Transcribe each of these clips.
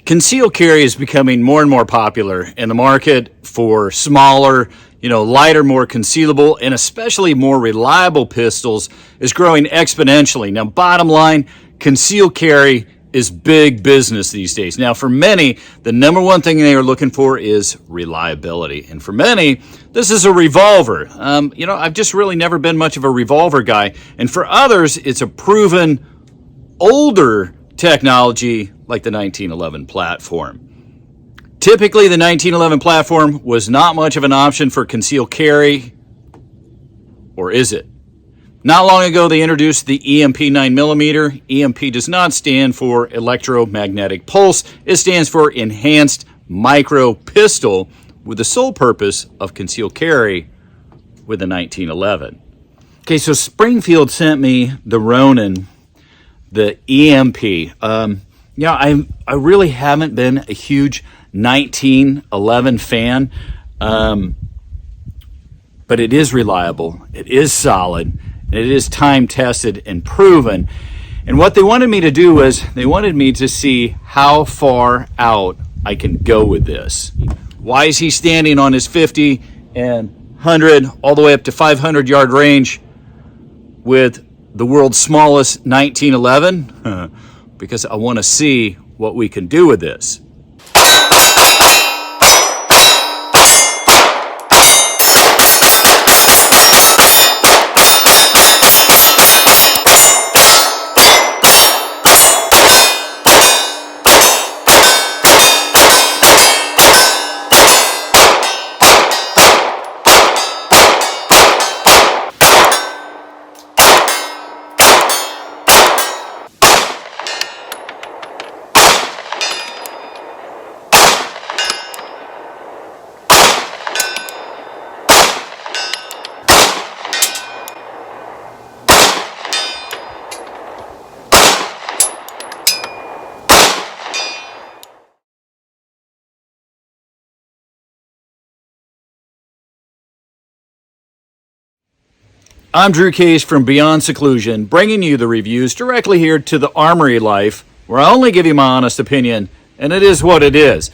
Concealed carry is becoming more and more popular, and the market for smaller, lighter, more concealable, and especially more reliable pistols is growing exponentially. Now, bottom line, concealed carry is big business these days. Now, for many, the number one thing they are looking for is reliability. And for many, this is a revolver. I've just really never been much of a revolver guy. And for others, it's a proven older technology like the 1911 platform. Typically, the 1911 platform was not much of an option for concealed carry, or is it? Not long ago, they introduced the EMP 9mm. EMP does not stand for electromagnetic pulse. It stands for enhanced micro pistol, with the sole purpose of concealed carry with the 1911. Okay, so Springfield sent me the Ronin, the EMP. I really haven't been a huge 1911 fan, but it is reliable, it is solid, and it is time tested and proven. And what they wanted me to do was they wanted me to see how far out I can go with this. Why is he standing on his 50 and 100 all the way up to 500 yard range with the world's smallest 1911? Because I want to see what we can do with this. I'm Drew Case from Beyond Seclusion, bringing you the reviews directly here to the Armory Life, where I only give you my honest opinion, and it is what it is.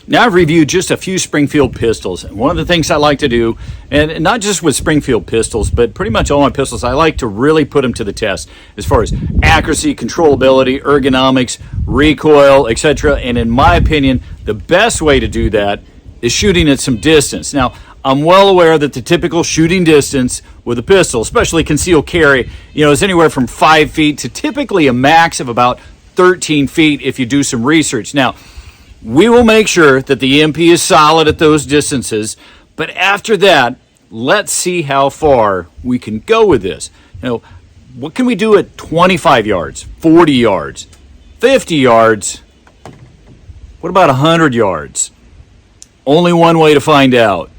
Now, I've reviewed just a few Springfield pistols, and one of the things I like to do, and not just with Springfield pistols, but pretty much all my pistols, I like to really put them to the test as far as accuracy, controllability, ergonomics, recoil, etc. And in my opinion, the best way to do that is shooting at some distance. Now, I'm well aware that the typical shooting distance with a pistol, especially concealed carry, is anywhere from 5 feet to typically a max of about 13 feet if you do some research. Now, we will make sure that the EMP is solid at those distances, but after that, let's see how far we can go with this. What can we do at 25 yards, 40 yards, 50 yards? What about 100 yards? Only one way to find out.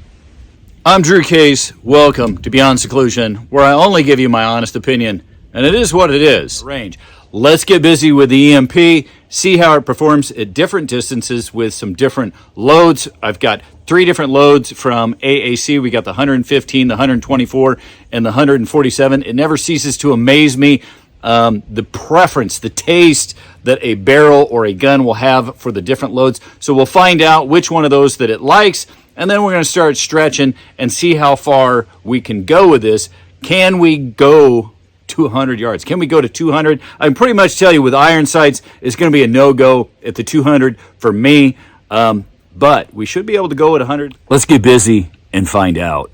I'm Drew Case. Welcome to Beyond Seclusion, where I only give you my honest opinion, and it is what it is. Range. Let's get busy with the EMP, see how it performs at different distances with some different loads. I've got 3 different loads from AAC. We got the 115, the 124, and the 147. It never ceases to amaze me, the preference, the taste that a barrel or a gun will have for the different loads. So we'll find out which one of those that it likes, and then we're going to start stretching and see how far we can go with this. Can we go to 100 yards? Can we go to 200? I can pretty much tell you with iron sights, it's going to be a no-go at the 200 for me, but we should be able to go at 100. Let's get busy and find out.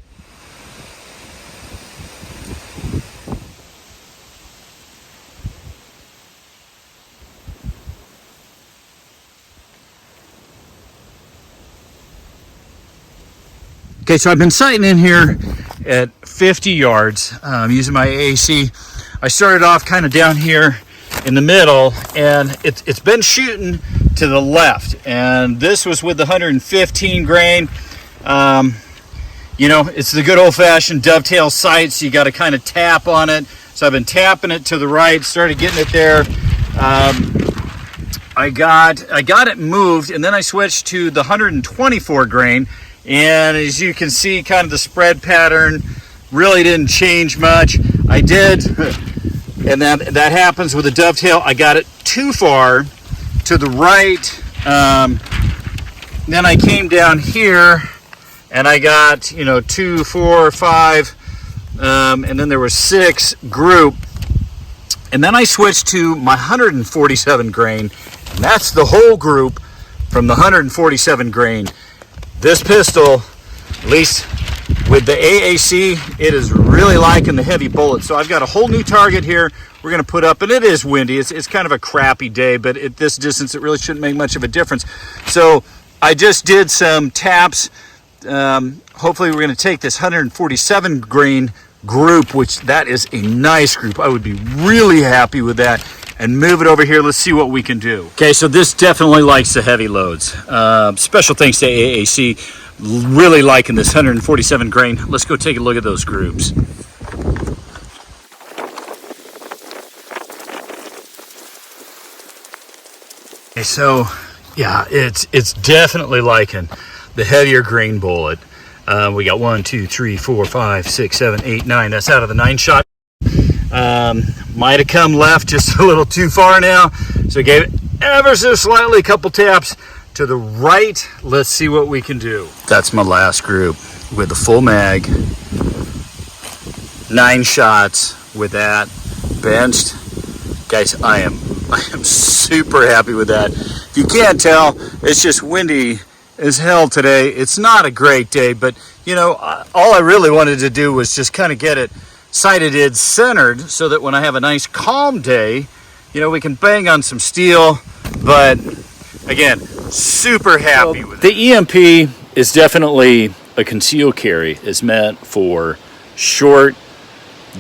Okay, so I've been sighting in here at 50 yards using my AAC. I started off kind of down here in the middle, and it's been shooting to the left. And this was with the 115 grain. It's the good old-fashioned dovetail sights. You got to kind of tap on it. So I've been tapping it to the right, started getting it there. I got it moved, and then I switched to the 124 grain. And as you can see, kind of the spread pattern really didn't change much. I did, and that happens with a dovetail. I got it too far to the right. Then I came down here and I got, 2, 4, 5, and then there was 6 group. And then I switched to my 147 grain, and that's the whole group from the 147 grain. This pistol, at least with the AAC, it is really liking the heavy bullet. So I've got a whole new target here we're going to put up, and it is windy. It's kind of a crappy day, but at this distance, it really shouldn't make much of a difference. So I just did some taps. Hopefully we're going to take this 147 grain group, which that is a nice group. I would be really happy with that, and move it over here. Let's see what we can do. Okay, so this definitely likes the heavy loads. Special thanks to AAC. Really liking this 147 grain. Let's go take a look at those groups. Okay, so yeah, it's definitely liking the heavier grain bullet. We got 1, 2, 3, 4, 5, 6, 7, 8, 9. That's out of the 9-shot. Might have come left just a little too far now, so gave it ever so slightly a couple taps to the right. Let's see what we can do. That's my last group with the full mag, 9 shots with that benched. Guys, I am super happy with that. If you can't tell, it's just windy as hell today. It's not a great day, but all I really wanted to do was just kind of get it sighted in centered, so that when I have a nice calm day, we can bang on some steel. But again, super happy with it. The EMP is definitely a concealed carry. It's meant for short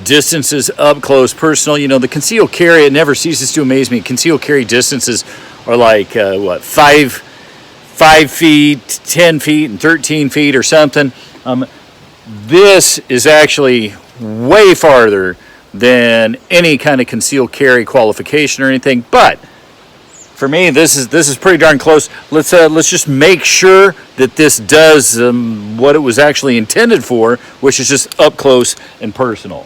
distances, up close, personal. The concealed carry, it never ceases to amaze me. Concealed carry distances are like 5 feet, 10 feet, and 13 feet or something. This is actually way farther than any kind of concealed carry qualification or anything. But for me, this is pretty darn close. Let's just make sure that this does what it was actually intended for, which is just up close and personal.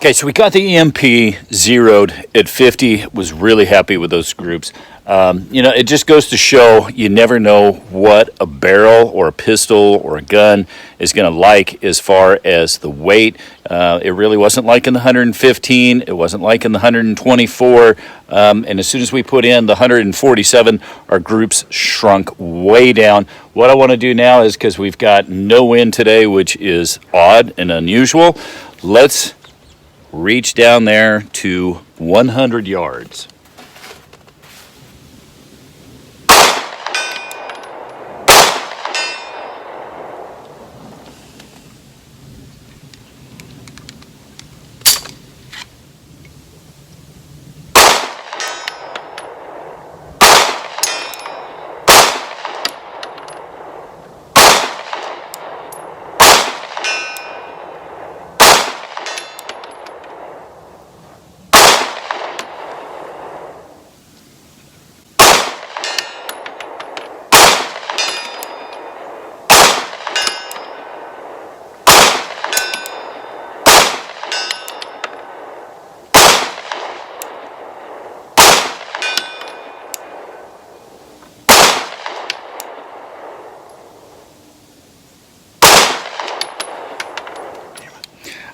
Okay, so we got the EMP zeroed at 50. Was really happy with those groups. It just goes to show you never know what a barrel or a pistol or a gun is going to like as far as the weight. It really wasn't like in the 115. It wasn't like in the 124. And as soon as we put in the 147, our groups shrunk way down. What I want to do now is, because we've got no wind today, which is odd and unusual, let's reach down there to 100 yards.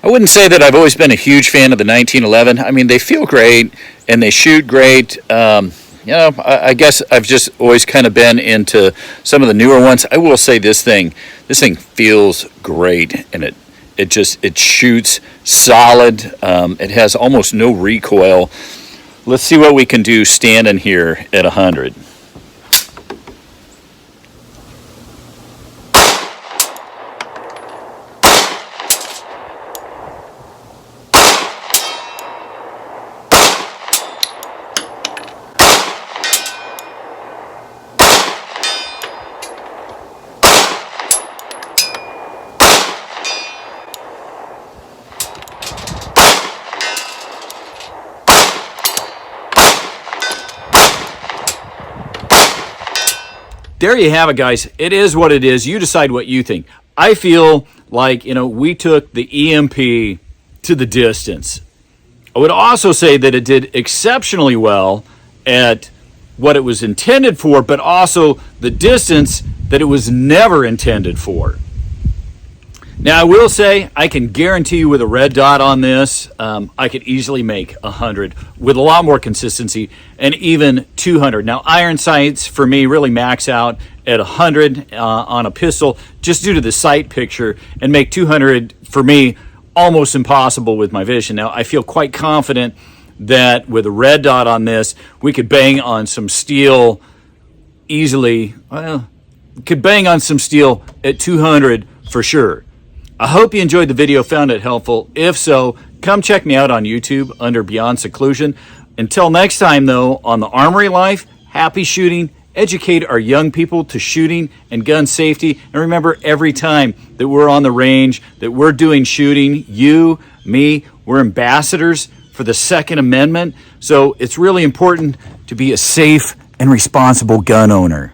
I wouldn't say that I've always been a huge fan of the 1911. I mean, they feel great and they shoot great. I guess I've just always kind of been into some of the newer ones. I will say this thing feels great, and it shoots solid. It has almost no recoil. Let's see what we can do standing here at 100. There you have it, guys. It is what it is. You decide what you think. I feel like, we took the EMP to the distance. I would also say that it did exceptionally well at what it was intended for, but also the distance that it was never intended for. Now, I will say, I can guarantee you with a red dot on this, I could easily make 100 with a lot more consistency, and even 200. Now, iron sights, for me, really max out at 100 on a pistol, just due to the sight picture, and make 200, for me, almost impossible with my vision. Now, I feel quite confident that with a red dot on this, we could bang on some steel easily. Well, could bang on some steel at 200 for sure. I hope you enjoyed the video, found it helpful. If so, come check me out on YouTube under Beyond Seclusion. Until next time, though, on the Armory Life, happy shooting. Educate our young people to shooting and gun safety. And remember, every time that we're on the range, that we're doing shooting, you, me, we're ambassadors for the Second Amendment. So it's really important to be a safe and responsible gun owner.